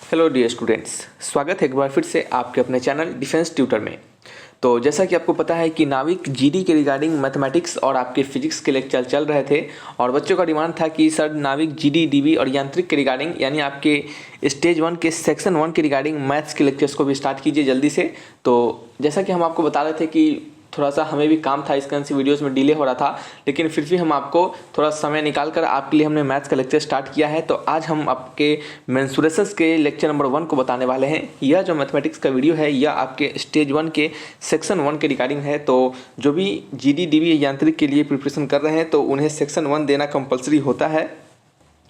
Hello dear students, स्वागत है एक बार फिर से आपके अपने चैनल डिफेंस ट्यूटर में। तो जैसा कि आपको पता है कि नाविक जीडी के रिगार्डिंग मैथमेटिक्स और आपके फिजिक्स के लेक्चर चल रहे थे और बच्चों का डिमांड था कि सर नाविक जीडी डीबी और यांत्रिक के रिगार्डिंग यानी आपके स्टेज 1 के सेक्शन 1 के रिगार्डिंग मैथ्स के लेक्चर्स को भी स्टार्ट कीजिए जल्दी से। तो जैसा कि हम आपको बता रहे थे कि थोड़ा सा हमें भी काम था, इस कारण से वीडियोस में डिले हो रहा था, लेकिन फिर भी हम आपको थोड़ा समय निकाल कर आपके लिए हमने मैथ्स का लेक्चर स्टार्ट किया है। तो आज हम आपके मेंसुरेशंस के लेक्चर नंबर 1 को बताने वाले हैं। यह जो मैथमेटिक्स का वीडियो है यह आपके स्टेज 1 के सेक्शन 1 के रिगार्डिंग है। तो जो भी जीडी डीबी यांत्रिक के लिए प्रिपरेशन कर रहे हैं तो उन्हें सेक्शन 1 देना कंपलसरी होता है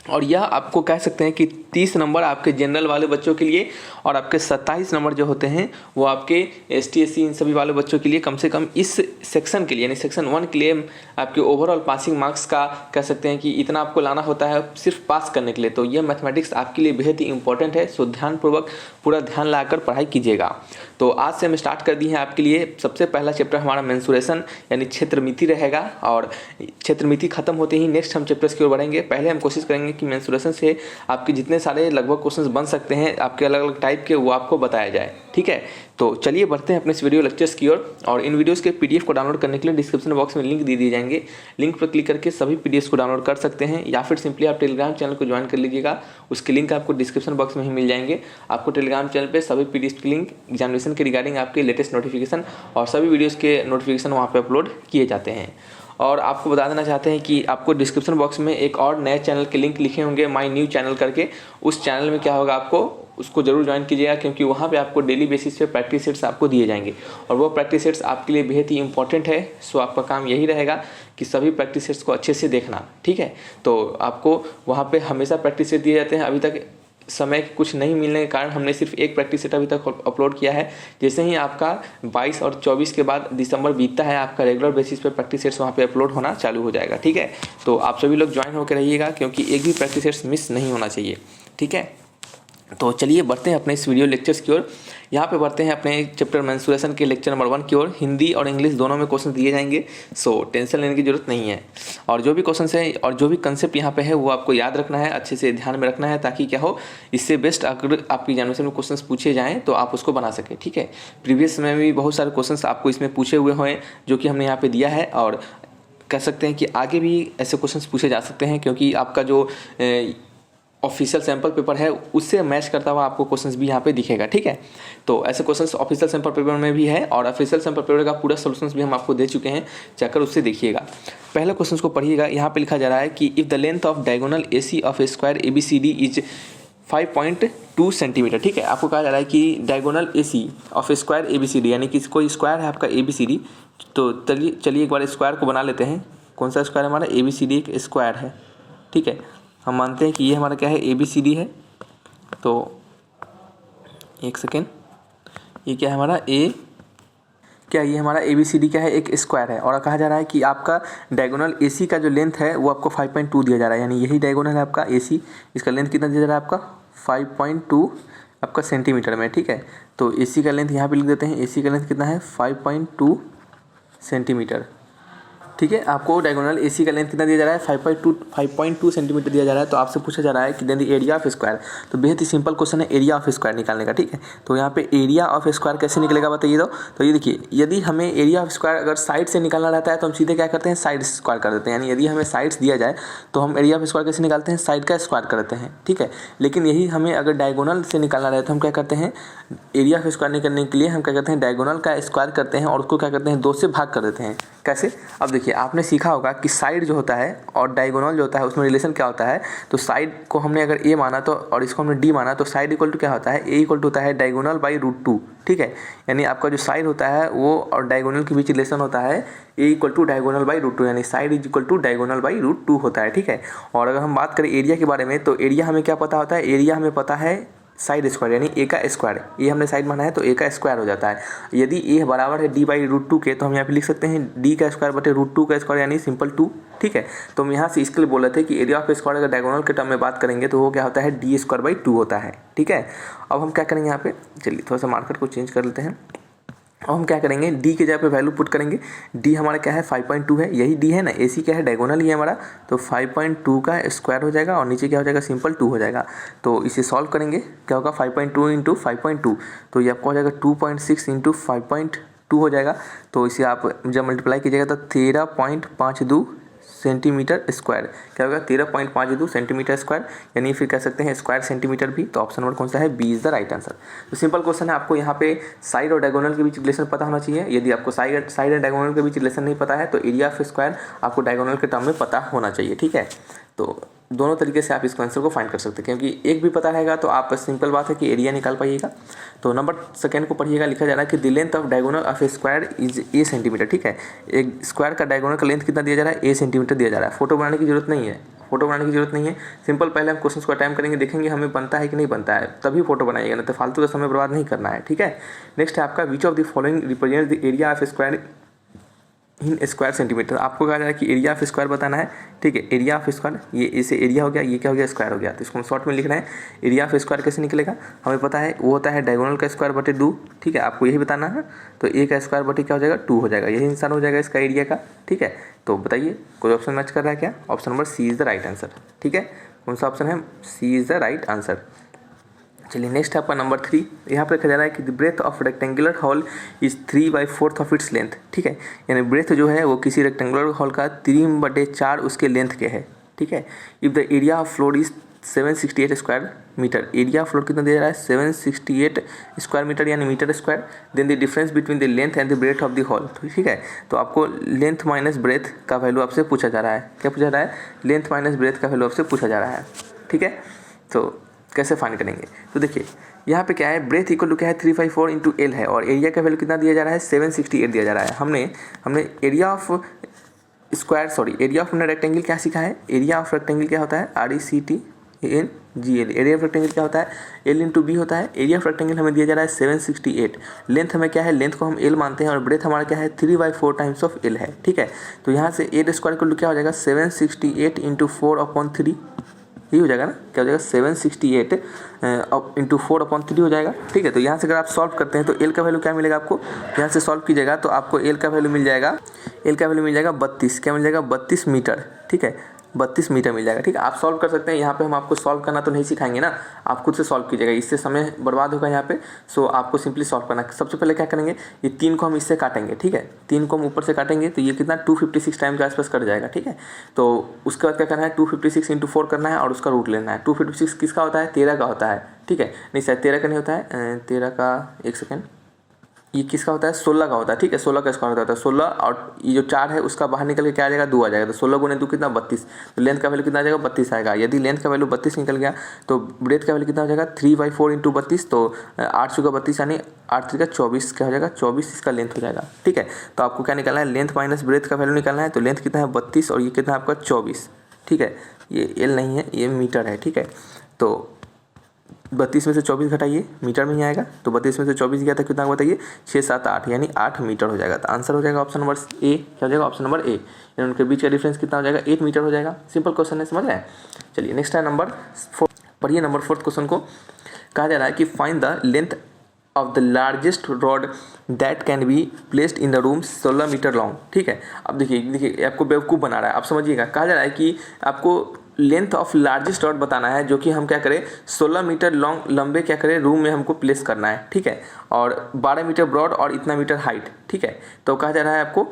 और यह आपको कह सकते हैं कि 30 नंबर आपके जनरल वाले बच्चों के लिए और आपके 27 नंबर जो होते हैं वो आपके ST SC इन सभी वाले बच्चों के लिए कम से कम इस सेक्शन के लिए यानी सेक्शन 1 के लिए आपके ओवरऑल पासिंग मार्क्स का कह सकते हैं कि इतना आपको लाना होता है सिर्फ पास करने के लिए। तो यह मैथमेटिक्स आपके लिए बेहद ही इंपॉर्टेंट है, सो ध्यानपूर्वक पूरा ध्यान लगाकर पढ़ाई कीजिएगा। तो आज से हम स्टार्ट कर दिए हैं आपके लिए। सबसे पहला चैप्टर हमारा मेंसुरेशन यानी क्षेत्रमिति रहेगा और क्षेत्रमिति खत्म होते ही नेक्स्ट हम चैप्टर्स की ओर बढ़ेंगे। पहले हम कोशिश करेंगे कि मेंसुरेशन से आपके जितने सारे लगभग क्वेश्चंस बन सकते हैं आपके अलग अलग टाइप के वो आपको बताया जाए, ठीक है। तो चलिए बढ़ते हैं अपने इस वीडियो लेक्चर्स की ओर और इन वीडियोस के PDF को डाउनलोड करने के लिए डिस्क्रिप्शन बॉक्स में लिंक दे दिए जाएंगे। लिंक पर क्लिक करके सभी PDFs को डाउनलोड कर सकते हैं या फिर सिंपली आप टेलीग्राम चैनल को ज्वाइन कर लीजिएगा, उसके लिंक आपको डिस्क्रिप्शन बॉक्स में ही मिल जाएंगे। आपको टेलीग्राम चैनल पर सभी PDFs के लिंक एग्जामिनेशन के रिगार्डिंग आपके लेटेस्ट नोटिफिकेशन और सभी वीडियोज़ के नोटिफिकेशन वहाँ पर अपलोड किए जाते हैं। और आपको बता देना चाहते हैं कि आपको डिस्क्रिप्शन बॉक्स में एक और नए चैनल के लिंक लिखे होंगे, माय न्यू चैनल करके। उस चैनल में क्या होगा, आपको उसको जरूर ज्वाइन कीजिएगा क्योंकि वहाँ पे आपको डेली बेसिस पे प्रैक्टिस सेट्स आपको दिए जाएंगे और वो प्रैक्टिस सेट्स आपके लिए बेहद ही इंपॉर्टेंट है। सो आपका काम यही रहेगा कि सभी प्रैक्टिस सेट्स को अच्छे से देखना, ठीक है। तो आपको वहाँ पे हमेशा प्रैक्टिस सेट दिए जाते हैं। अभी तक समय कुछ नहीं मिलने के कारण हमने सिर्फ एक प्रैक्टिस सेट अभी तक अपलोड किया है। जैसे ही आपका 22 और 24 के बाद दिसंबर बीतता है आपका रेगुलर बेसिस पे प्रैक्टिस सेट्स वहाँ पे अपलोड होना चालू हो जाएगा, ठीक है। तो आप सभी लोग ज्वाइन होकर रहिएगा क्योंकि एक भी प्रैक्टिस सेट्स मिस नहीं होना चाहिए, ठीक है। तो चलिए बढ़ते हैं अपने इस वीडियो लेक्चर्स की ओर। यहाँ पे बढ़ते हैं अपने चैप्टर मेंसुरेशन के लेक्चर नंबर 1 की ओर। हिंदी और इंग्लिश दोनों में क्वेश्चन दिए जाएंगे, सो टेंशन लेने की जरूरत नहीं है। और जो भी क्वेश्चन है और जो भी कंसेप्ट यहाँ पे है वो आपको याद रखना है, अच्छे से ध्यान में रखना है ताकि क्या हो, इससे बेस्ट अगर आपकी एग्जामिनेशन में क्वेश्चन पूछे जाएँ तो आप उसको बना सकें, ठीक है। प्रीवियस में भी बहुत सारे क्वेश्चन आपको इसमें पूछे हुए हैं जो कि हमने यहाँ पे दिया है और कह सकते हैं कि आगे भी ऐसे क्वेश्चन पूछे जा सकते हैं क्योंकि आपका जो ऑफिशियल सैंपल पेपर है उससे मैच करता हुआ आपको क्वेश्चंस भी यहाँ पे दिखेगा, ठीक है। तो ऐसे क्वेश्चंस ऑफिशियल सैंपल पेपर में भी है और ऑफिशियल सैंपल पेपर का पूरा सॉल्यूशंस भी हम आपको दे चुके हैं, जाकर उससे देखिएगा। पहले क्वेश्चन को पढ़िएगा। यहाँ पे लिखा जा रहा है कि if the length of diagonal AC of a square ABCD is 5.2 centimetre, ठीक है। आपको कहा जा रहा है कि diagonal AC of a square ABCD यानी कि कोई स्क्वायर है आपका ABCD। तो चलिए एक बार स्क्वायर को बना लेते हैं। कौन सा स्क्वायर है हमारा? ABCD एक स्क्वायर है, ठीक है। हम मानते हैं कि ये हमारा क्या है, ABCD है। तो एक सेकेंड, ये क्या है हमारा ये हमारा ABCD क्या है, एक स्क्वायर है और कहा जा रहा है कि आपका डायगोनल AC का जो लेंथ है वो आपको 5.2 दिया जा रहा है, यानी यही डायगोनल है आपका AC। इसका लेंथ कितना दिया जा रहा है आपका 5.2 आपका सेंटीमीटर में, ठीक है। तो AC का लेंथ यहाँ पे लिख देते हैं। AC का लेंथ कितना है 5.2 सेंटीमीटर, ठीक है। आपको डायगोनल AC का लेंथ कितना दिया जा रहा है 5.2 सेंटीमीटर दिया जा रहा है। तो आपसे पूछा जा रहा है कि then the area of square. तो बेहद ही सिंपल क्वेश्चन है एरिया ऑफ स्क्वायर निकालने का, ठीक है। तो यहाँ पे एरिया ऑफ स्क्वायर कैसे निकलेगा बताइए। तो ये देखिए, यदि हमें एरिया ऑफ स्क्वायर अगर साइड से निकालना रहता है तो हम सीधे क्या करते हैं, साइड स्क्वायर कर देते हैं। यानी यदि हमें साइड्स दिया जाए तो हम एरिया ऑफ स्क्वायर कैसे निकालते हैं, साइड का स्क्वायर कर देते हैं, ठीक है। लेकिन यही हमें अगर डायगोनल से निकालना रहे तो हम क्या करते हैं, एरिया ऑफ स्क्वायर निकालने के लिए हम क्या करते हैं, डायगोनल का स्क्वायर करते हैं और उसको क्या करते हैं 2 से भाग कर देते हैं। कैसे? अब देखिए, आपने सीखा होगा कि साइड जो होता है और डायगोनल जो होता है उसमें रिलेशन क्या होता है। तो साइड को हमने अगर A माना तो और इसको हमने D माना तो साइड इक्वल टू क्या होता है, A इक्वल टू होता है डायगोनल बाई √2, ठीक है। यानी आपका जो साइड होता है वो और डायगोनल के बीच रिलेशन होता है A equal to diagonal by √2, यानी side is equal to diagonal by √2 होता है, ठीक है। और अगर हम बात करें एरिया के बारे में तो एरिया हमें क्या पता होता है, एरिया हमें पता है साइड स्क्वायर यानी A का स्क्वायर। ये हमने साइड माना है तो A का स्क्वायर हो जाता है। यदि A बराबर है D बाई √2 के तो हम यहाँ पे लिख सकते हैं D का स्क्वायर बटे √2 का स्क्वायर यानी सिंपल 2, ठीक है। तो हम यहाँ से इसके लिए बोल रहे थे कि एरिया ऑफ स्क्वायर अगर डायगोनल के टर्म में बात करेंगे तो वो क्या होता है D स्क्वायर बाई 2 होता है, ठीक है। अब हम क्या करेंगे यहाँ पे, चलिए थोड़ा सा मार्कर को चेंज कर लेते हैं। अब हम क्या करेंगे, डी के जगह पे वैल्यू पुट करेंगे। डी हमारा क्या है 5.2 है, यही डी है ना, एसी क्या है डायगोनल ही है हमारा, तो 5.2 का स्क्वायर हो जाएगा और नीचे क्या हो जाएगा सिंपल 2 हो जाएगा। तो इसे सॉल्व करेंगे, क्या होगा 5.2 इंटू 5.2, तो ये आपको हो जाएगा 2.6 इंटू 5.2 हो जाएगा। तो इसे आप जब मल्टीप्लाई कीजिएगा तो 13.52 सेंटीमीटर स्क्वायर, क्या होगा 13.52 सेंटीमीटर स्क्वायर, यानी फिर कह सकते हैं स्क्वायर सेंटीमीटर भी। तो ऑप्शन नंबर कौन सा है, B is the right answer. तो सिंपल क्वेश्चन है, आपको यहाँ पे साइड और डायगोनल के बीच रिलेशन पता होना चाहिए। यदि आपको साइड और डायगोनल के बीच रिलेशन नहीं पता है तो एरिया ऑफ स्क्वायर आपको डायगोनल के टर्म में पता होना चाहिए, ठीक है। तो दोनों तरीके से आप इस आंसर को फाइंड कर सकते हैं, क्योंकि एक भी पता रहेगा तो आप सिंपल बात है कि एरिया निकाल पाइएगा। तो नंबर सेकंड को पढ़िएगा, लिखा जा रहा है कि the length of diagonal of a square is a centimetre, ठीक है। एक स्क्वायर का डायगोनल का लेंथ कितना दिया जा रहा है, ए सेंटीमीटर दिया जा रहा है। फोटो बनाने की जरूरत नहीं है, फोटो बनाने की जरूरत नहीं है, सिंपल पहले हम क्वेश्चन को अटैम्प्ट करेंगे, देखेंगे हमें बनता है कि नहीं बनता है, तभी फोटो बनाइएगा, नहीं तो फालतू का समय बर्बाद नहीं करना है, ठीक है। नेक्स्ट है आपका which of the following represent the area of square in square centimetre. आपको कहा जा रहा है कि एरिया ऑफ स्क्वायर बताना है, ठीक है। एरिया ऑफ स्क्वायर, ये इसे एरिया हो गया, ये क्या हो गया स्क्वायर हो गया, तो इसको हम शॉर्ट में लिखना है। एरिया ऑफ स्क्वायर कैसे निकलेगा, हमें पता है वो होता है डायगोनल का स्क्वायर बटे 2, ठीक है, आपको यही बताना है। तो ए का स्क्वायर बटे क्या हो जाएगा 2 हो जाएगा, यही आंसर हो जाएगा इसका एरिया का, ठीक है। तो बताइए कोई ऑप्शन मैच कर रहा है क्या, option number C is the right answer, ठीक है। कौन सा ऑप्शन है, C is the right answer. चलिए नेक्स्ट है आपका नंबर 3, यहाँ पर लिखा जा रहा है कि the breadth of rectangular hall is 3/4 of its length, ठीक है। यानी ब्रेथ जो है वो किसी रेक्टेंगुलर हॉल का 3/4 उसके लेंथ के है, ठीक है। If the area of floor is 768 square metre, area of floor कितना दे रहा है 768 स्क्वायर मीटर यानी metre square, then the difference between the length and the breadth of the hall, ठीक है। तो आपको लेंथ माइनस ब्रेथ का वैल्यू आपसे पूछा जा रहा है, क्या पूछा जा रहा है, लेंथ माइनस ब्रेथ का वैल्यू आपसे पूछा जा रहा है, ठीक है। तो कैसे फाइंड करेंगे, तो देखिए यहाँ पे क्या है, ब्रेथ इक्वल टू क्या है 3/4 इंटू एल है, और एरिया का वैल्यू कितना दिया जा रहा है 768 दिया जा रहा है। हमने area of square area of rectangle क्या सीखा है, एरिया ऑफ रेक्टेंगल क्या होता है RECTANGL, एरिया ऑफ रेक्टेंगल क्या होता है L इंटू बी होता है। एरिया ऑफ रेक्टेंगल हमें दिया जा रहा है 768, लेंथ हमें क्या है, लेंथ को हम L मानते हैं और ब्रेथ हमारा क्या है 3/4 टाइम्स ऑफ L है, ठीक है। तो यहाँ से एल स्क्वायर इक्वल टू क्या हो जाएगा 768 इंटू 4/3, ये हो जाएगा ना, क्या हो जाएगा 768 इंटू 4/3 हो जाएगा, ठीक है। तो यहाँ से अगर आप सॉल्व करते हैं तो एल का वैल्यू क्या मिलेगा आपको, यहाँ से सॉल्व कीजिएगा तो आपको एल का वैल्यू मिल जाएगा, 32, क्या मिल जाएगा 32 मीटर, ठीक है, 32 मीटर मिल जाएगा, ठीक है। आप सॉल्व कर सकते हैं, यहाँ पे हम आपको सॉल्व करना तो नहीं सिखाएंगे ना, आप खुद से सॉल्व कीजिएगा, इससे समय बर्बाद होगा यहाँ पे। सो आपको सिंपली सॉल्व करना, सबसे पहले क्या करेंगे, ये 3 को हम इससे काटेंगे, ठीक है, 3 को हम ऊपर से काटेंगे तो ये कितना 256 टाइम के आसपास कट जाएगा, ठीक है। तो उसके बाद क्या करना है 256 इंटू 4 करना है और उसका रूट लेना है। 256 किसका होता है 13 का होता है, ठीक है, नहीं शायद 13 का नहीं होता है, 13 का एक सेकेंड, ये किसका होता है 16 का होता है, ठीक है, 16 का स्क्वायर होता है। 16 और ये जो 4 है उसका बाहर निकल के क्या आ जाएगा 2 आ जाएगा, तो 16 गुने 2 कितना 32, तो लेंथ का वैल्यू कितना आ जाएगा 32 आएगा। यदि लेंथ का वैल्यू 32 निकल गया तो ब्रेथ का वैल्यू कितना हो जाएगा 3/4 इंटू 32, तो 8 × 32 यानी 8 × 24 क्या हो जाएगा 24 इसका लेंथ हो जाएगा, ठीक है। तो आपको क्या निकालना है, लेंथ माइनस ब्रेथ का वैल्यू निकालना है। तो लेंथ कितना है 32 और ये कितना है आपका 24, ठीक है, ये एल नहीं है ये मीटर है, ठीक है। तो 32 में से 24 घटाइए, मीटर में ही आएगा, तो 32 में से 24 गया था कितना बताइए 6, 7, 8 यानी 8 मीटर हो जाएगा। तो आंसर हो जाएगा ऑप्शन नंबर ए, क्या हो जाएगा ऑप्शन नंबर ए, यानी उनके बीच का डिफरेंस कितना हो जाएगा 8 मीटर हो जाएगा। सिंपल क्वेश्चन है, समझ रहे हैं। चलिए नेक्स्ट है नंबर 4, पढ़िए नंबर 4 क्वेश्चन को। कहा जा रहा है कि find the length of the largest rod that can be placed in the room 16 metre long, ठीक है। अब देखिए आपको बेवकूफ़ बना रहा है, आप समझिएगा। कहा जा रहा है कि आपको लेंथ ऑफ लार्जेस्ट रॉड बताना है जो कि हम क्या करें 16 मीटर लॉन्ग लंबे क्या करें रूम में हमको प्लेस करना है, ठीक है, और 12 मीटर ब्रॉड और इतना मीटर हाइट, ठीक है। तो कहा जा रहा है आपको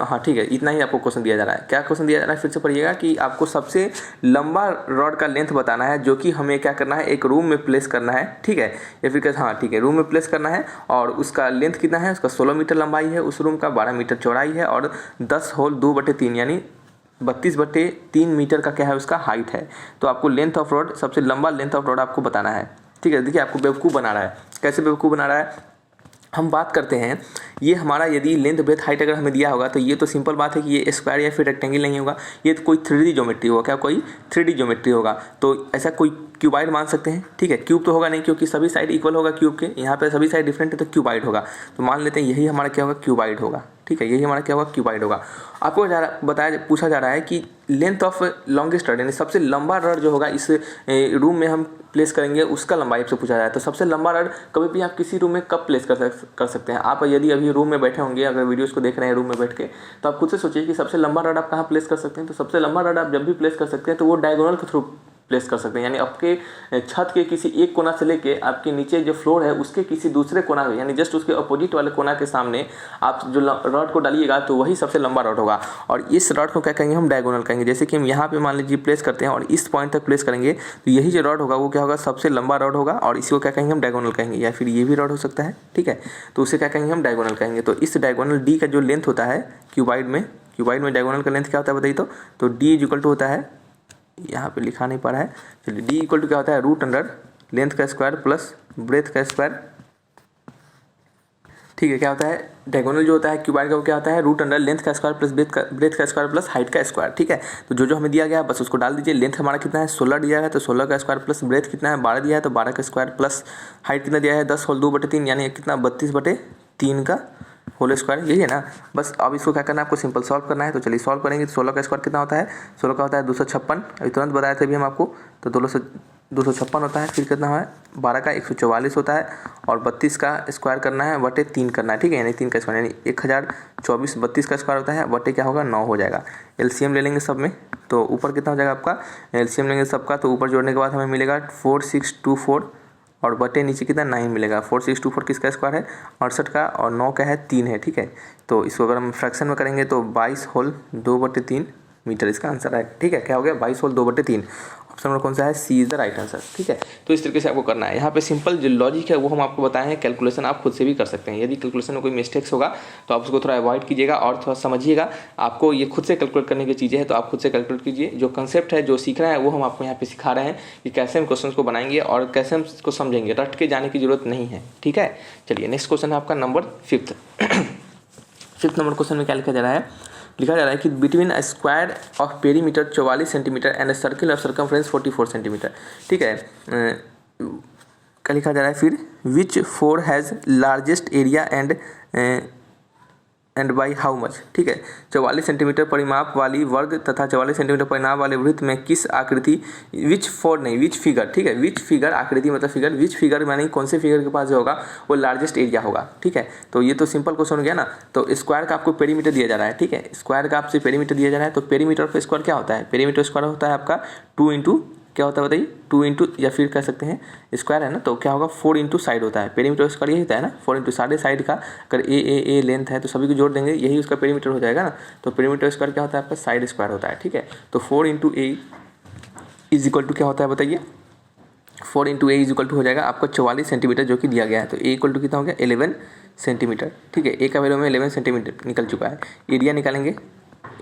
हाँ ठीक है, इतना ही आपको क्वेश्चन दिया जा रहा है। क्या क्वेश्चन दिया जा रहा है फिर से पढ़िएगा कि आपको सबसे लंबा रॉड का लेंथ बताना है जो कि हमें क्या करना है एक रूम में प्लेस करना है, ठीक है, या फिर हाँ ठीक है रूम में प्लेस करना है, और उसका लेंथ कितना है, उसका 16 मीटर लंबाई है, उस रूम का 12 मीटर चौड़ाई है, और 10 होल 2/3 यानी 32/3 मीटर का क्या है उसका हाइट है। तो आपको लेंथ ऑफ रॉड, सबसे लंबा लेंथ ऑफ रॉड आपको बताना है, ठीक है। देखिए आपको बेवकूफ़ बना रहा है, कैसे बेवकूफ़ बना रहा है, हम बात करते हैं ये हमारा यदि लेंथ ब्रेथ हाइट अगर हमें दिया होगा तो ये तो सिंपल बात है कि ये स्क्वायर या फिर रेक्टेंगल नहीं होगा, ये तो कोई 3D ज्योमेट्री होगा। क्या कोई 3D ज्योमेट्री होगा, तो ऐसा कोई क्यूबाइड मान सकते हैं, ठीक है। क्यूब तो होगा नहीं क्योंकि सभी साइड इक्वल होगा क्यूब के, यहाँ पे सभी साइड डिफरेंट है तो क्यूबाइड होगा। तो मान लेते हैं यही हमारा क्या होगा क्यूबाइड होगा, ठीक है। ठीक है, यही हमारा क्या होगा, क्यूबाइड होगा। आपको पूछा जा रहा है कि लेंथ ऑफ लॉन्गेस्ट रड, यानी सबसे लंबा रड जो होगा इस रूम में हम प्लेस करेंगे उसका लंबाई आपसे पूछा जाए। तो सबसे लंबा रड कभी भी आप किसी रूम में कब प्लेस कर सकते हैं। आप यदि अभी रूम में बैठे होंगे, अगर वीडियोस को देख रहे हैं रूम में बैठ के, तो आप खुद से सोचिए कि सबसे लंबा रड आप कहाँ प्लेस कर सकते हैं। तो सबसे लंबा रड आप जब भी प्लेस कर सकते हैं तो वो डायगोनल के थ्रू प्लेस कर सकते हैं, यानी आपके छत के किसी एक कोना से लेके आपके नीचे जो फ्लोर है उसके किसी दूसरे कोना में, यानी जस्ट उसके अपोजिट वाले कोना के सामने आप जो रॉड को डालिएगा तो वही सबसे लंबा रॉड होगा। और इस रॉड को क्या कहेंगे, हम डायगोनल कहेंगे। जैसे कि हम यहाँ पे मान लीजिए प्लेस करते हैं और इस पॉइंट तक प्लेस करेंगे तो यही जो रॉड होगा वो क्या होगा, सबसे लंबा रॉड होगा। और इसी को क्या कहेंगे, हम डायगोनल कहेंगे। या फिर ये भी रॉड हो सकता है, ठीक है, तो उसे क्या कहेंगे, हम डायगोनल कहेंगे। तो इस डायगोनल डी का जो लेंथ होता है क्यूबाइड में डायगोनल का लेंथ क्या होता है बताइए। तो डी इक्वल टू होता है, यहाँ पे लिखा नहीं पा रहा है, चलिए डी इक्वल टू क्या होता है, रूट अंडर लेंथ का स्क्वायर प्लस ब्रेथ का स्क्वायर। ठीक है, क्या होता है, डायगोनल जो होता है क्यूबाइड का वो क्या होता है, रूट अंडर लेंथ का स्क्वायर प्लस ब्रेथ का स्क्वायर प्लस हाइट का स्क्वायर। ठीक है, तो जो हमें दिया गया बस उसको डाल दीजिए। लेंथ हमारा कितना है, 16 दिया है तो 16 का स्क्वायर प्लस ब्रेथ कितना है, 12 दिया है तो 12 का स्क्वायर प्लस हाइट कितना दिया है, 10 होल 2/3 यानी कितना, 32/3 का होल स्क्वायर, यही है ना। बस अब इसको क्या करना है, आपको सिंपल सॉल्व करना है। तो चलिए सॉल्व करेंगे। तो 16 का स्क्वायर कितना होता है, 16 का होता है 256, अभी तुरंत बताया था अभी हम आपको। तो 256 होता है, फिर कितना है 12 का 144 होता है और 32 का स्क्वायर करना है बटे 3 करना है। ठीक है, यानी 3 का स्क्वायर यानी 1024, 32 का स्क्वायर होता है बटे क्या होगा 9 हो जाएगा। एलसीएम ले लेंगे सब में, तो ऊपर कितना हो जाएगा आपका, एलसीएम लेंगे सबका तो ऊपर जोड़ने के बाद हमें मिलेगा 4624 और बटे नीचे कितना 9 मिलेगा। 4624 किसका स्क्वायर है, 68 का, और 9 का है 3 है। ठीक है, तो इसको अगर हम फ्रैक्शन में करेंगे तो 22 होल 2/3 मीटर इसका आंसर है। ठीक है, क्या हो गया, 22 होल 2/3। ऑप्शन नंबर कौन सा है, C is the right answer. ठीक है, तो इस तरीके से आपको करना है। यहाँ पे सिंपल जो लॉजिक है वो हम आपको बताए हैं, कैलकुलेशन आप खुद से भी कर सकते हैं। यदि कैलकुलेशन में कोई मिस्टेक्स होगा तो आप उसको थोड़ा अवॉइड कीजिएगा और थोड़ा समझिएगा। आपको ये खुद से कैलकुलेट करने की चीज़ें हैं तो आप खुद से कैलकुलेट कीजिए। जो कंसेप्ट है, जो सीख रहे हैं वो हम आपको यहाँ पे सिखा रहे हैं कि कैसे हम क्वेश्चन को बनाएंगे और कैसे हम इसको समझेंगे। रट के जाने की जरूरत नहीं है। ठीक है, चलिए नेक्स्ट क्वेश्चन है आपका number 5th। 5th number question में क्या लिखा जा रहा है, लिखा जा रहा है कि between a square of perimeter 44 centimetre and a circle of circumference 44 centimetre. ठीक है, क्या लिखा जा रहा है फिर, विच 4 has largest area and by how much. ठीक है, 44 सेंटीमीटर परिमाप वाली वर्ग तथा 44 सेंटीमीटर परिमाप वाले वृत्त में किस आकृति, विच 4 नहीं, विच फिगर। ठीक है, विच फिगर, आकृति मतलब फिगर, विच फिगर माने कौन से फिगर के पास जो होगा वो लार्जेस्ट एरिया होगा। ठीक है, तो ये तो सिंपल क्वेश्चन हो गया ना। तो स्क्वायर का आपको पेरीमीटर दिया जा रहा है। ठीक है, स्क्वायर का आपसे पेरीमीटर दिया जा रहा है। तो पेरीमीटर ऑफ स्क्वायर क्या होता है, पेरीमीटर स्क्वायर होता है आपका 2 इंटू क्या होता है बताइए, 2 इंटू, या फिर कह सकते हैं स्क्वायर है ना तो क्या होगा 4 इंटू साइड होता है। पेरीमीटर स्क्वायर यही होता है ना, 4 इंटू साइड का, अगर ए लेंथ है तो सभी को जोड़ देंगे, यही उसका पेरीमीटर हो जाएगा ना। तो पेरीमीटर स्क्वायर क्या होता है आपका, साइड स्क्वायर होता है। ठीक है, तो 4 into A is equal to क्या होता है बताइए, 4 into A is equal to हो जाएगा आपको 44 सेंटीमीटर जो कि दिया गया है। तो ए इक्वल टू कितना हो गया 11 सेंटीमीटर। ठीक है, ए का वैल्यू में 11 सेंटीमीटर निकल चुका है। एरिया निकालेंगे,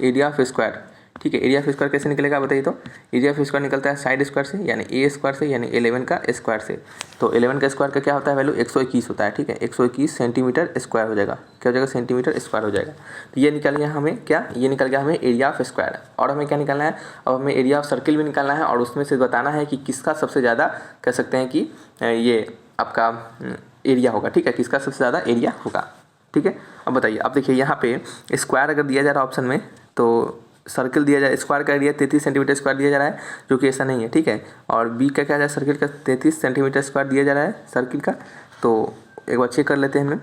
एरिया ऑफ स्क्वायर। ठीक है, एरिया ऑफ स्क्वायर कैसे निकलेगा बताइए। तो एरिया ऑफ स्क्वायर निकलता है साइड स्क्वायर से, यानी ए स्क्वायर से, यानी 11 का स्क्वायर से। तो 11 का स्क्वायर का क्या होता है वैल्यू, 121 होता है। ठीक है, 121 सेंटीमीटर स्क्वायर हो जाएगा। क्या हो जाएगा, सेंटीमीटर स्क्वायर हो जाएगा। तो ये निकल गया हमें क्या, ये निकल गया हमें एरिया ऑफ स्क्वायर। और हमें क्या निकालना है, अब हमें एरिया ऑफ सर्किल भी निकालना है और उसमें से बताना है कि किसका सबसे ज़्यादा कह सकते हैं कि ये आपका एरिया होगा। ठीक है, किसका सबसे ज़्यादा एरिया होगा। ठीक है, अब बताइए, अब देखिए यहाँ पे स्क्वायर अगर दिया जा रहा है ऑप्शन में, तो सर्किल दिया जाए, स्क्वायर का एरिया 33 सेंटीमीटर स्क्वायर दिया जा रहा है, जो कि ऐसा नहीं है। ठीक है, और बी का क्या है, सर्किल का 33 सेंटीमीटर स्क्वायर दिया जा रहा है सर्किल का। तो एक बार चेक कर लेते हैं हम।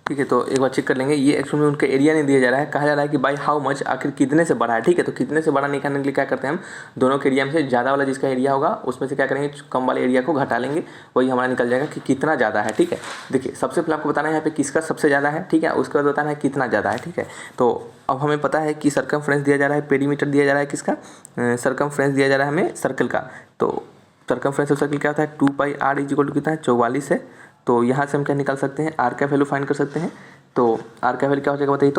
ठीक है, तो एक बार चेक कर लेंगे। ये एक्चुअली में उनका एरिया नहीं दिया जा रहा है, कहा जा रहा है कि बाई हाउ मच, आखिर कितने से बड़ा है। ठीक है, तो कितने से बड़ा निकालने के लिए क्या करते हैं हम, दोनों के एरिया में से ज़्यादा वाला जिसका एरिया होगा उसमें से क्या करेंगे, कम वाले एरिया को घटा लेंगे, वही हमारा निकल जाएगा कि कितना ज़्यादा है। ठीक है, देखिए सबसे पहले आपको बताना है यहाँ पे किसका सबसे ज़्यादा है। ठीक है, उसके बाद बताना है कितना ज़्यादा है। ठीक है, तो अब हमें पता है कि सर्कमफ्रेंस दिया जा रहा है, पेरीमीटर दिया जा रहा है किसका, सर्कमफ्रेंस दिया जा रहा है हमें सर्कल का। तो सर्कमफ्रेंस ऑफ सर्कल क्या होता है, 2πr इज इक्वल टू कितना है 44 है। तो यहाँ से हम क्या निकाल सकते हैं, आर का वैल्यू फाइंड कर सकते हैं। तो आर का वैल्यू क्या हो जाएगा बताइए।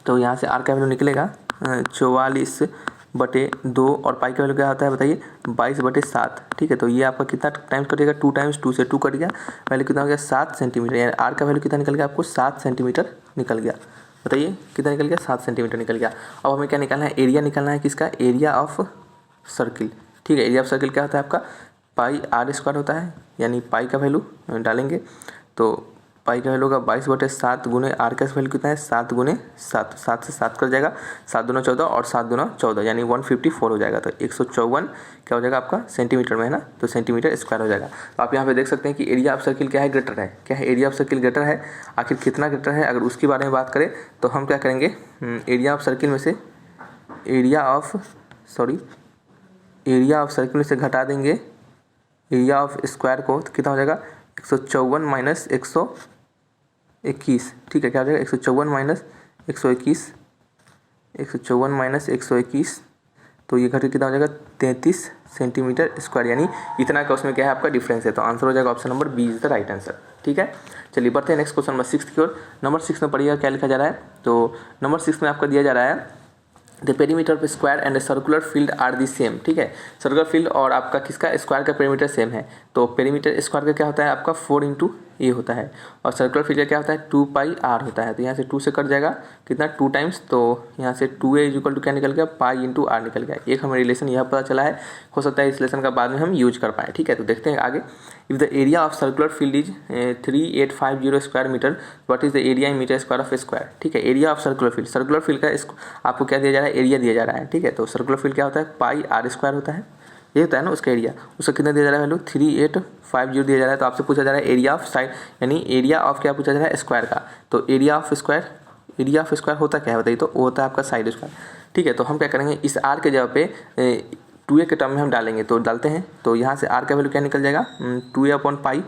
तो यहाँ से आर का वैल्यू निकलेगा 44/2 और पाई का वैल्यू क्या होता है बताइए 22/7। ठीक है, तो ये आपका कितना टाइम्स कटेगा, 2 टाइम्स 2 से 2 कट गया, वैल्यू कितना हो गया 7 सेंटीमीटर। यानी आर का वैल्यू कितना निकल गया आपको 7 सेंटीमीटर निकल गया। बताइए कितना निकल गया, 7 सेंटीमीटर निकल गया। अब हमें क्या निकालना है, एरिया निकालना है किसका, एरिया ऑफ सर्किल। ठीक है, एरिया ऑफ सर्किल क्या होता है आपका, पाई आर स्क्वायर होता है, यानी पाई का वैल्यू डालेंगे तो पाई का वैल्यू होगा 22/7 गुने आर का वैल्यू कितना है 7 गुने 7, 7 से 7 कर जाएगा, 7 दूना 14 और 7 दूना 14 यानी 154 हो जाएगा। तो 154 क्या हो जाएगा आपका सेंटीमीटर में है ना, तो सेंटीमीटर स्क्वायर हो जाएगा। तो आप यहाँ पे देख सकते हैं कि एरिया ऑफ सर्किल क्या है, ग्रेटर है। क्या है, एरिया ऑफ सर्किल ग्रेटर है। आखिर कितना ग्रेटर है, अगर उसके बारे में बात करें तो हम क्या करेंगे, एरिया ऑफ सर्किल में से एरिया ऑफ सर्किल में से घटा देंगे एरिया ऑफ स्क्वायर को, तो कितना हो जाएगा 154 माइनस 121। ठीक है, क्या हो जाएगा 154 माइनस 121, 154 माइनस 121, तो ये घट कितना हो जाएगा 33 सेंटीमीटर स्क्वायर, यानी इतना का उसमें क्या है आपका डिफरेंस है। तो आंसर हो जाएगा option number B is the right answer. ठीक है, चलिए बढ़ते हैं नेक्स्ट क्वेश्चन नंबर 6 की ओर। नंबर 6 में पढ़िएगा क्या लिखा जा रहा है। तो नंबर 6 में आपका दिया जा रहा है the perimeter of square and circular field are the same. ठीक है, सर्कुलर फील्ड और आपका किसका स्क्वायर का पेरीमीटर सेम है। तो पेरीमीटर स्क्वायर का क्या होता है आपका 4 इंटू ए होता है, और सर्कुलर फील्ड का क्या होता है 2 पाई आर होता है। तो यहाँ से 2 से कट जाएगा कितना 2 टाइम्स, तो यहाँ से 2a इज इक्वल टू क्या निकल गया पाई इंटू आर निकल गया। एक हमें रिलेशन यह पता चला है, हो सकता है इस रिलेशन का बाद में हम यूज कर पाए। ठीक है, तो देखते हैं आगे। If the area of circular field is 3850 square metre, what is the area in metre square of a square. ठीक है, एरिया ऑफ सर्कुलर फील्ड का आपको क्या दिया जा रहा है, एरिया दिया जा रहा है। ठीक है, तो सर्कुलर फील्ड क्या होता है पाई आर स्क्वायर होता है, ये होता है ना उसका एरिया। उसका कितना दिया जा रहा है वैल्यू 3850 दिया जा रहा है। तो आपसे पूछा जा रहा है एरिया ऑफ साइड, यानी एरिया ऑफ क्या पूछा जा रहा है स्क्वायर का। तो एरिया ऑफ स्क्वायर होता क्या है बताइए, तो वो होता है आपका साइड स्क्वायर। ठीक है, तो हम क्या करेंगे इस आर के जगह पे 2a के टर्म में हम डालेंगे, तो डालते हैं। तो यहाँ से आर का वैल्यू क्या निकल जाएगा 2a अपॉन पाई,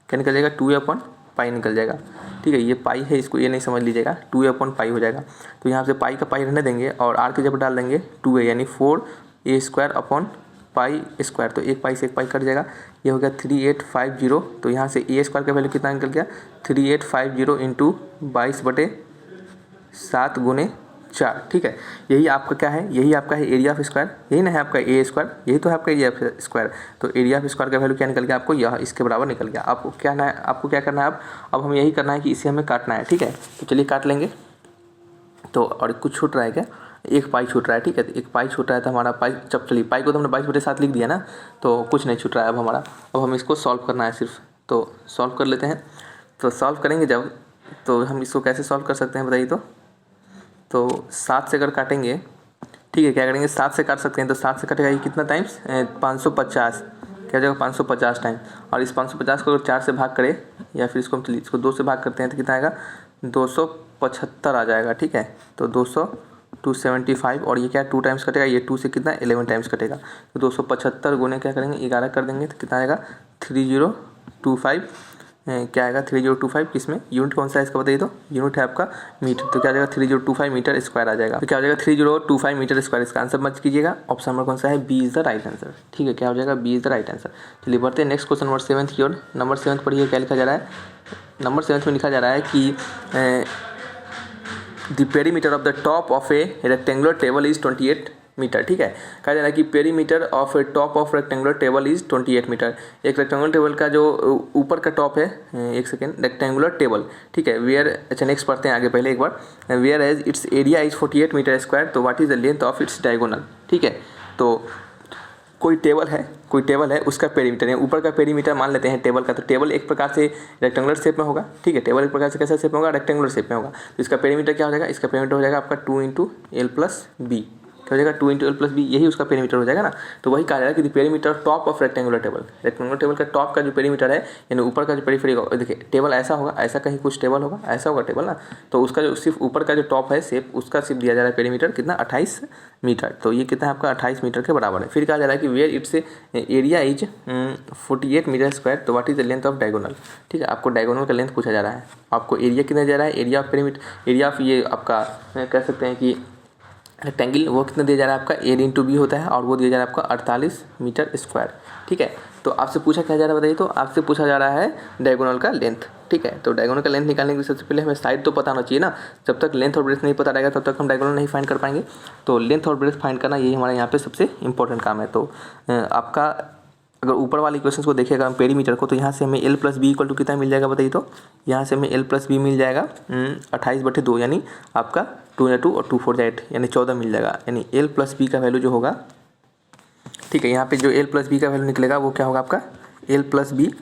क्या निकल जाएगा 2a अपॉन पाई निकल जाएगा। ठीक है, ये पाई है, इसको ये नहीं समझ लीजिएगा, 2a अपॉन पाई हो जाएगा। तो यहाँ से पाई का पाई रहने देंगे और आर के जगह डाल देंगे 2a, यानी 4a square upon pi square. तो एक पाई से एक पाई कट जाएगा, ये हो गया 3850। तो यहाँ से ए स्क्वायर का वैल्यू कितना निकल गया 3850 इंटू 22/7 गुने 4। ठीक है, यही आपका क्या है, यही आपका है एरिया ऑफ स्क्वायर, यही ना है आपका ए स्क्वायर, यही तो है आपका एरिया ऑफ स्क्वायर। तो एरिया ऑफ स्क्वायर का वैल्यू क्या निकल गया आपको, यह इसके बराबर निकल गया। आपको क्या है, आपको क्या करना है अब हमें यही करना है कि इसे हमें काटना है। ठीक है, तो चलिए काट लेंगे। तो और कुछ छूट रहा है क्या, एक पाई छूट रहा है। ठीक है, तो एक पाई छूट रहा है, तो हमारा पाई जब चलिए पाई को तो हमने 22/7 लिख दिया ना, तो कुछ नहीं छूट रहा है अब हमारा। अब हम इसको सॉल्व करना है सिर्फ, तो सॉल्व कर लेते हैं। तो सॉल्व करेंगे जब, तो हम इसको कैसे सॉल्व कर सकते हैं बताइए। तो 7 से अगर काटेंगे, ठीक है, क्या करेंगे 7 से काट सकते हैं। तो 7 से कटेगा ये कितना टाइम्स 550, क्या जाएगा 550 टाइम। और इस 550 को अगर 4 से भाग करें, या फिर इसको 2 से भाग करते हैं, तो कितना आएगा 275 आ जाएगा। ठीक है, तो 275, और ये क्या 2 टाइम्स कटेगा, ये 2 से कितना 11 टाइम्स कटेगा। तो 275 गुने क्या करेंगे 11 कर देंगे, तो कितना आएगा 3025, क्या आएगा 3025। किसमें यूनिट कौन सा है इसका बताइए, तो यूनिट है आपका मीटर। तो क्या आ जाएगा 3025 मीटर स्क्वायर आ जाएगा। तो क्या हो जाएगा 3025 मीटर स्क्वायर। इसका आंसर मत कीजिएगा, ऑप्शन नंबर कौन सा है B is the right answer. ठीक है, क्या हो जाएगा B is the right answer. चलिए बढ़ते हैं नेक्स्ट क्वेश्चन नंबर 7 की ओर। नंबर 7 पढ़िए क्या लिखा जा रहा है। नंबर 7 में लिखा जा रहा है कि the perimeter of the top of a rectangular table is 28 metre. ठीक है, कहा जा रहा है कि perimeter of a top of rectangular table is 28 metre. एक रेक्टेंगुलर टेबल का जो ऊपर का टॉप है, एक सेकेंड, रेक्टेंगुलर टेबल। ठीक है, वेयर, अच्छा नेक्स्ट पढ़ते हैं आगे पहले एक बार। Whereas its area is 48 metre square, तो what is the length of its diagonal. ठीक है, तो कोई टेबल है उसका पेरीमीटर है, ऊपर का पेरीमीटर मान लेते हैं टेबल का। तो टेबल एक प्रकार से रेक्टेंगुलर शेप में होगा। ठीक है, टेबल एक प्रकार से कैसा शेप में होगा, रेक्टेंगुलर शेप में होगा। तो इसका पेरीमीटर क्या हो जाएगा, इसका पेरीमीटर हो जाएगा आपका 2 इंटू एल प्लस बी। क्या हो जाएगा 2 इंटू एल प्लस बी, यही उसका पेरीमीटर हो जाएगा ना। तो वही कहा जा रहा है कि perimeter top of rectangular table का टॉप का जो पेरीमीटर है, यानी ऊपर का जो पेरीफेरी होगा, देखिए टेबल ऐसा होगा, ऐसा कहीं कुछ टेबल होगा, ऐसा होगा टेबल ना। तो उसका जो सिर्फ ऊपर का जो टॉप है शेप, उसका सिर्फ दिया जा रहा है पेरीमीटर कितना 28 मीटर। तो ये कितना है आपका 28 मीटर के बराबर है। फिर कहा जा रहा है कि where its area is 48 metre square, तो what is the length of diagonal. ठीक है, आपको डायगोनल का लेंथ पूछा जा रहा है। आपको एरिया कितना दिया जा रहा है, area of perimeter, area of ये आपका कह सकते हैं कि रेक्टेंगल, वो कितना दिया जा रहा है आपका ए इंटू बी होता है, और वो दिया जा रहा है आपका 48 मीटर स्क्वायर। ठीक है, तो आपसे पूछा क्या जा रहा है बताइए, तो आपसे पूछा जा रहा है डायगोनल का लेंथ। ठीक है, तो डायगोनल का लेंथ निकालने के लिए सबसे पहले हमें साइड तो पता होना चाहिए ना। जब तक लेंथ और ब्रेथ नहीं पता रहेगा तब तक हम डायगोनल नहीं फाइंड कर पाएंगे। तो लेंथ और ब्रेथ फाइंड करना यही हमारे यहाँ पे सबसे इंपॉर्टेंट काम है। तो आपका अगर ऊपर वाले क्वेश्चन को देखेगा हम पेरीमीटर को, तो यहाँ से हमें L plus B equal to कितना मिल जाएगा बताइए, तो यहाँ से हमें एल प्लस बी मिल जाएगा 28/2, यानी आपका 2 × 2 और 2 4 8, यानी 14 मिल जाएगा। यानी एल प्लस बी का वैल्यू जो होगा, ठीक है, यहाँ पे जो एल प्लस बी का वैल्यू निकलेगा वो क्या होगा आपका एल प्लस बी,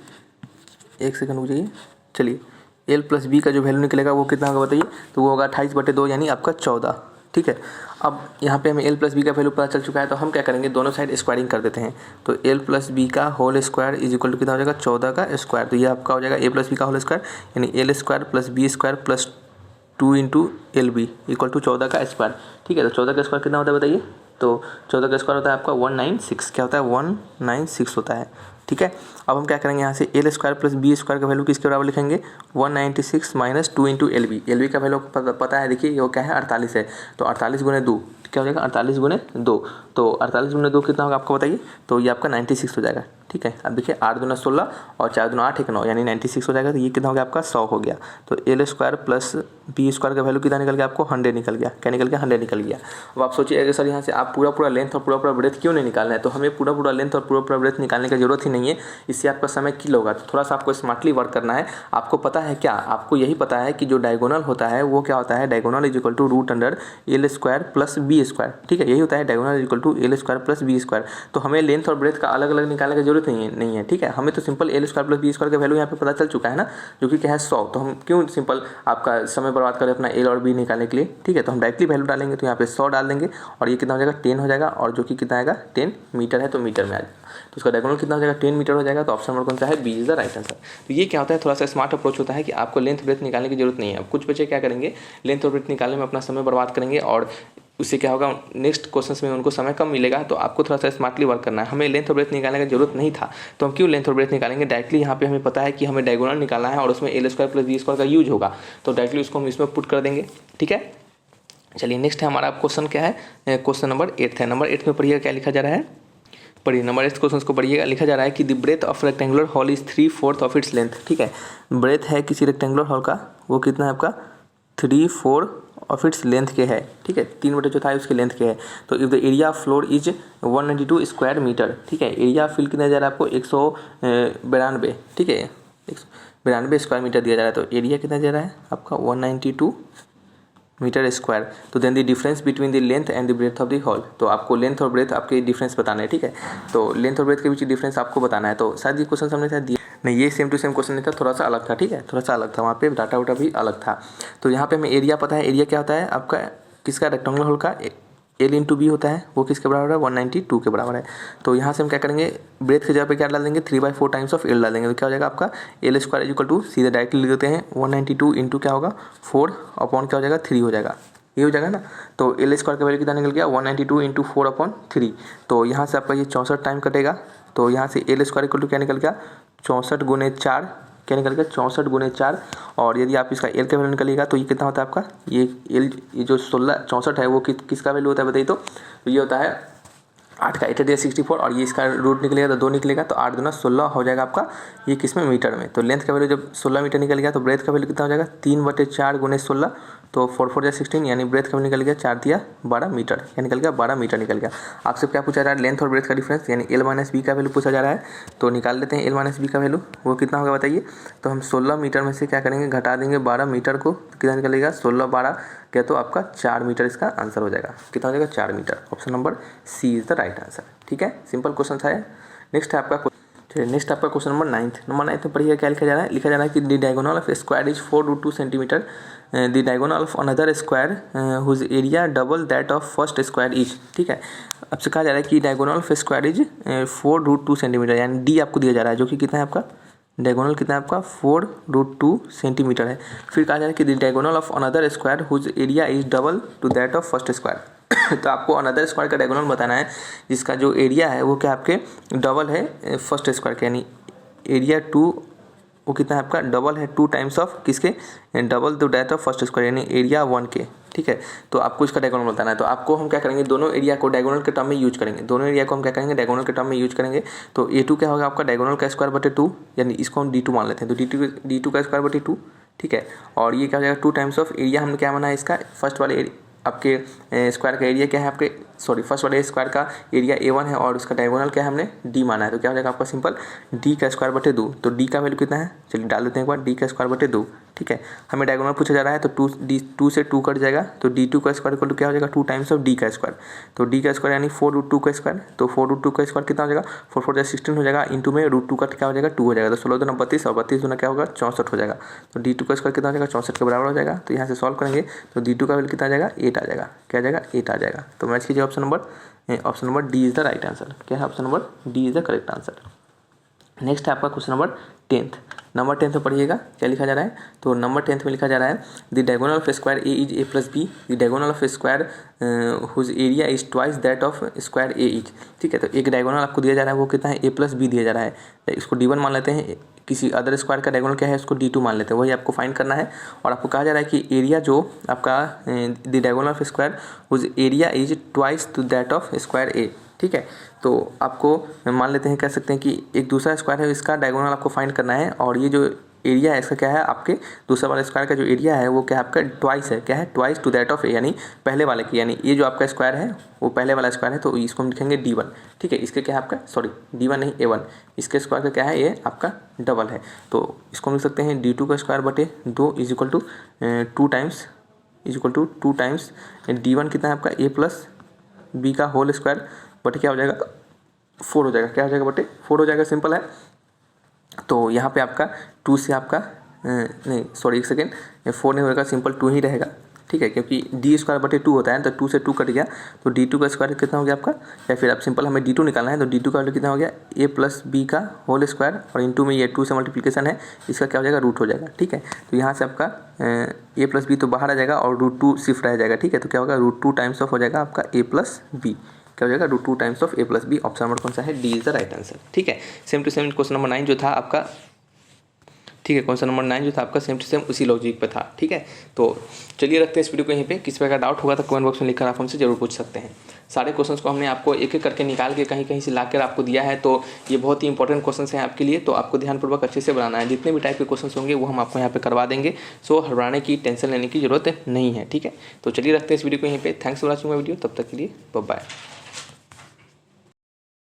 एक सेकंड रुक जाइए, चलिए एल प्लस बी का जो वैल्यू निकलेगा वो कितना होगा बताइए, तो वो होगा 28/2 यानी आपका 14। ठीक है, अब यहाँ पे हमें एल प्लस बी का वैल्यू पता चल चुका है, तो हम क्या करेंगे, दोनों साइड स्क्वायरिंग कर देते हैं। तो एल प्लस बी का whole square is equal to कितना हो जाएगा, 14 का स्क्वायर। तो ये आपका हो जाएगा ए प्लस बी का होल स्क्वायर यानी L square plus B square plus 2 into L B equal to 14 का स्क्वायर। ठीक है, तो 14 का स्क्वायर कितना होता है बताइए, तो 14 का स्क्वायर होता है आपका 196। क्या होता है, 196 होता है। ठीक है, अब हम क्या करेंगे, यहाँ से L square plus B square का वैल्यू किसके बराबर लिखेंगे, 196 माइनस 2 इंटू एल बी का वैल्यू पता है, देखिए वो क्या है, 48 है। तो 48 गुने 2 क्या हो जाएगा, 48 गुने 2, तो 48 गुने 2 कितना होगा आपको बताइए, तो ये आपका 96 हो जाएगा। ठीक है, अब देखिए 8 दूना 16 और 4 दूना 8 1 9 यानी 96 हो जाएगा। तो ये कितना हो गया आपका 100 हो गया। तो L square plus B square का वैल्यू कितना निकल गया आपको, 100 निकल गया। क्या निकल गया, 100 निकल गया। अब आप सोचिए अगर सर यहाँ से आप पूरा लेंथ और पूरा ब्रेथ क्यों नहीं निकालना है, तो हमें पूरा लेंथ और पूरा ब्रेथ निकालने की जरूरत ही नहीं है, इससे आपका समय किल होगा। तो थोड़ा सा आपको स्मार्टली वर्क करना है। आपको पता है क्या, आपको यही पता है कि जो डायगोनल होता है वो क्या होता है, diagonal is equal to root under L square plus B square. ठीक है, यही होता है diagonal is equal to L square plus B square. तो हमें लेंथ और ब्रेथ का अलग अलग निकालने की जरूरत नहीं है। ठीक है, हमें तो simple L square plus B square का वैल्यू यहाँ पे पता चल चुका है ना, जो कि क्या है 100। तो हम क्यों सिंपल आपका समय बर्बाद करें अपना एल और बी निकालने के लिए। ठीक है, तो हम डायरेक्टली वैल्यू डालेंगे, तो यहाँ पे 100 डाल देंगे और ये कितना हो जाएगा, 10 हो जाएगा, और जो कि कितना आएगा 10 मीटर है, तो मीटर में आ जाएगा। तो उसका डायगोनल कितना हो जाएगा, 10 मीटर हो जाएगा। तो ऑप्शन नंबर कौन सा है, B is the right answer. तो ये क्या होता है, थोड़ा सा स्मार्ट अप्रोच होता है कि आपको लेंथ ब्रेथ निकालने की जरूरत नहीं है। अब कुछ बच्चे क्या करेंगे, लेंथ और ब्रेथ निकालने में अपना समय बर्बाद करेंगे और उससे क्या होगा, नेक्स्ट क्वेश्चंस में उनको समय कम मिलेगा। तो आपको थोड़ा सा स्मार्टली वर्क करना है। हमें लेंथ और ब्रेथ निकालने की जरूरत नहीं था, तो हम क्यों लेंथ और ब्रेथ निकालेंगे, डायरेक्टली यहाँ पे हमें पता है कि हमें डायगोनल निकालना है और उसमें L square plus B square का यूज होगा, तो डायरेक्टली उसको हम इसमें पुट कर देंगे। ठीक है, चलिए नेक्स्ट है हमारा क्वेश्चन क्या है, क्वेश्चन नंबर 8 है। नंबर 8 में पढ़िएगा क्या लिखा जा रहा है, पढ़िए नंबर 8 क्वेश्चन को पढ़िएगा। लिखा जा रहा है कि the breadth of rectangular hall is 3/4 of its length. ठीक है, ब्रेथ है किसी रेक्टेंगुलर हॉल का, वो कितना है आपका 3/4 ऑफ इट्स लेंथ के है। ठीक है, 3/4 उसके लेंथ के है। तो if the area of floor is 192 square metre. ठीक है, एरिया फिल कितना जा रहा है आपको 192। ठीक है, 192 स्क्वायर मीटर दिया जा रहा है। तो एरिया कितना जा रहा है आपका 192 मीटर स्क्वायर। तो then the difference between the length and the breadth of the hall. तो आपको लेंथ और ब्रेथ आपके डिफरेंस बताना है। ठीक है, तो लेंथ और ब्रेथ के बीच डिफरेंस आपको बताना है। तो शायद ये क्वेश्चन हमने शायद दिया नहीं, ये सेम टू सेम क्वेश्चन नहीं था, थोड़ा सा अलग था। ठीक है, थोड़ा सा अलग था, वहाँ पे डाटा वाटा भी अलग था। तो यहाँ पे हमें एरिया पता है, एरिया क्या होता है आपका किसका, रेक्टेंगुलर हॉल का एल इंटू बी होता है, वो किसके बराबर है 192 के बराबर है। तो यहाँ से हम क्या करेंगे, ब्रेथ की जगह पे क्या डाल देंगे 3/4 टाइम्स ऑफ एल डाल देंगे। तो क्या हो जाएगा आपका L square is equal to, सीधे डायरेक्टली लिख देते हैं 192 इंटू क्या होगा 4 अपॉन क्या हो जाएगा 3 हो जाएगा, ये हो जाएगा ना। तो एल स्क्वायर का वैल्यू कितना निकल गया 192 इंटू 4/3। तो यहाँ से आपका ये 64 टाइम कटेगा। तो यहाँ से एल स्क्वायर इक्वल टू क्या निकल गया 64 गुने 4, क्या निकल गया 64 गुने 4। और यदि आप इसका एल का वैल्यू निकलिएगा तो ये कितना होता है आपका, ये एल ये जो 64 है वो किसका वैल्यू होता है बताइए। तो ये होता है 8 का 8 64 और ये इसका रूट निकलेगा तो 2 निकलेगा, तो 8 दूना 16 हो जाएगा आपका, ये किस में मीटर में। तो लेंथ का वैल्यू जब 16 मीटर निकल गया तो ब्रेथ का वैल्यू कितना हो जाएगा 3/4 गुने 16, तो 4 4 16 यानी ब्रेथ का वैल्यू निकल गया 4 दिया 12 मीटर, क्या निकल गया 12 मीटर निकल गया। आपसे क्या पूछा जा रहा है, लेंथ और ब्रेथ का डिफरेंस यानी एल माइनस बी का वैल्यू पूछा जा रहा है। तो निकाल लेते हैं एल माइनस बी का वैल्यू, वो कितना होगा बताइए। तो हम 16 मीटर में से क्या करेंगे, घटा देंगे 12 मीटर को, तो कितना निकलेगा 16 12 क्या, तो आपका 4 मीटर इसका आंसर हो जाएगा। कितना हो जाएगा 4 metre. Option number C is the right answer. ठीक है, सिंपल क्वेश्चन था। नेक्स्ट है आपका नेक्स्ट आपका क्वेश्चन नंबर 9। नंबर 9 में पढ़िए क्या लिखा जा रहा है। लिखा जा रहा है कि the diagonal of square is 4√2 centimetre, the diagonal of another square whose area double that of first square is. ठीक है, आपसे कहा जा रहा है कि diagonal of square is 4√2 centimetre, यानी डी आपको दिया जा रहा है, जो कि कितना है आपका डायगोनल कितना है आपका 4√2 सेंटीमीटर है। फिर कहा जा रहा है कि the diagonal of another square whose area is double to that of first square. तो आपको अनदर स्क्वायर का डायगोनल बताना है जिसका जो एरिया है वो क्या आपके डबल है फर्स्ट स्क्वायर के, यानी एरिया 2 वो कितना है आपका डबल है 2 टाइम्स ऑफ किसके, double to that of first square यानी एरिया 1 के। ठीक है, तो आपको इसका डायगोनल बताना है। तो आपको हम क्या करेंगे, दोनों एरिया को डायगोनल के टर्म में यूज करेंगे, दोनों एरिया को हम क्या करेंगे डायगोनल के टर्म में यूज करेंगे। तो A2 क्या होगा आपका डायगोनल का स्क्वायर बटे 2, यानी इसको हम D2 मान लेते हैं। तो D2 का स्क्वायर बटे 2। ठीक है, और ये क्या हो जाएगा 2 टाइम्स ऑफ एरिया, हमने क्या माना है इसका फर्स्ट वाले आपके स्क्वायर का एरिया क्या है आपके, सॉरी फर्स्ट वाले स्क्वायर का एरिया A1 है और उसका डायगोनल क्या है हमने D माना है। तो क्या हो जाएगा आपका सिंपल D का स्क्वायर बटे 2। तो D का वैल्यू कितना है, चलिए डाल देते हैं एक बार, D का स्क्वायर बटे 2। ठीक है। हमें डायगोनल पूछा जा रहा है तो 2 से 2 कट जाएगा, तो d2 का स्क्वायर इक्वल टू क्या हो जाएगा 2 टाइम्स ऑफ d का स्क्वायर। तो d का स्क्वायर यानी 4√2 का स्क्वायर, तो 4√2 का स्क्वायर कितना हो जाएगा 4 4 16 हो जाएगा, इंटू में √2 का क्या हो जाएगा 2 हो जाएगा, तो 16 दूना 32 और 32 दूना क्या होगा 64 हो जाएगा। तो d2 का स्क्वायर कितना हो जाएगा 64 के बराबर हो जाएगा। तो यहाँ से सॉल्व करेंगे तो d2 का वैल्यू कितना आ जाएगा 8 आ जाएगा, क्या आ जाएगा 8 आ जाएगा। तो मैच कीजिए option number D is the right answer. क्या है option number D is the correct answer. Next है आपका question number 10th। Number 10th में पढ़िएगा क्या लिखा जा रहा है, तो नंबर 10th में लिखा जा रहा है the diagonal of square A is a plus B, the diagonal of square whose area is twice that of square A is. ठीक है, तो एक डायगोनल आपको दिया जा रहा है वो कितना है a प्लस बी दिया जा रहा है, इसको d1 मान लेते हैं, किसी अदर स्क्वायर का डायगोनल क्या है उसको d2 मान लेते हैं, वही आपको फाइंड करना है। और आपको कहा जा रहा है कि एरिया जो आपका the diagonal of square whose area is twice to that of square A. ठीक है, तो आपको मान लेते हैं, कह सकते हैं कि एक दूसरा स्क्वायर है इसका डायगोनल आपको फाइंड करना है, और ये जो एरिया है इसका क्या है आपके दूसरा वाला स्क्वायर का जो एरिया है वो क्या है आपका ट्वाइस है, क्या है ट्वाइस टू दैट ऑफ ए, यानी पहले वाले की, यानी ये जो आपका स्क्वायर है वो पहले वाला स्क्वायर है, तो इसको हम लिखेंगे d1। ठीक है, इसके क्या है आपका d1 नहीं a1, इसके स्क्वायर का क्या है ये आपका डबल है, तो इसको हम लिख सकते हैं d2 का स्क्वायर बटे 2 is equal to 2 times d1 कितना है आपका a प्लस बी का होल स्क्वायर बटे क्या हो जाएगा 4 हो जाएगा, क्या हो जाएगा बटे 4 हो जाएगा, सिंपल है। तो यहाँ पे आपका 2 से आपका नहीं सॉरी एक सेकेंड 4 नहीं होगा, सिंपल 2 ही रहेगा। ठीक है, क्योंकि डी स्क्वायर बटे 2 होता है, तो 2 से 2 कट गया, तो d2 का स्क्वायर कितना हो गया आपका, या फिर आप सिंपल हमें d2 निकालना है, तो d2 का वैल्यू कितना हो गया a प्लस बी का होल स्क्वायर, और इंटू में ये 2 से मल्टीप्लिकेशन है, इसका क्या हो जाएगा रूट हो जाएगा। ठीक है, तो यहाँ से आपका a प्लस बी तो बाहर आ जाएगा और √2 सिर्फ रह जाएगा। ठीक है, तो क्या होगा √2 टाइम्स ऑफ हो जाएगा आपका a प्लस बी, क्या हो जाएगा √2 times of a plus B. Option number कौन सा है, D is the right answer. ठीक है, same to same question number 9 जो था आपका, ठीक है, क्वेश्चन नंबर 9 जो था आपका सेम टू सेम उसी लॉजिक पे था। ठीक है, तो चलिए रखते हैं इस वीडियो को यहीं पे। किसी प्रकार का डाउट होगा तो कमेंट बॉक्स में लिखकर आप हमसे जरूर पूछ सकते हैं। सारे क्वेश्चंस को हमने आपको एक एक करके निकाल के कहीं कहीं से लाकर आपको दिया है, तो ये बहुत ही इंपॉर्टेंट क्वेश्चंस हैं आपके लिए, तो आपको ध्यानपूर्वक अच्छे से बनाना है। जितने भी टाइप के क्वेश्चंस होंगे वो हम आपको यहाँ पे करवा देंगे, सो हड़बड़ाने की टेंशन लेने की जरूरत नहीं है। ठीक है, तो चलिए रखते हैं इस वीडियो को यहीं पे। Thanks for watching my video, तब तक के लिए बाय बाय।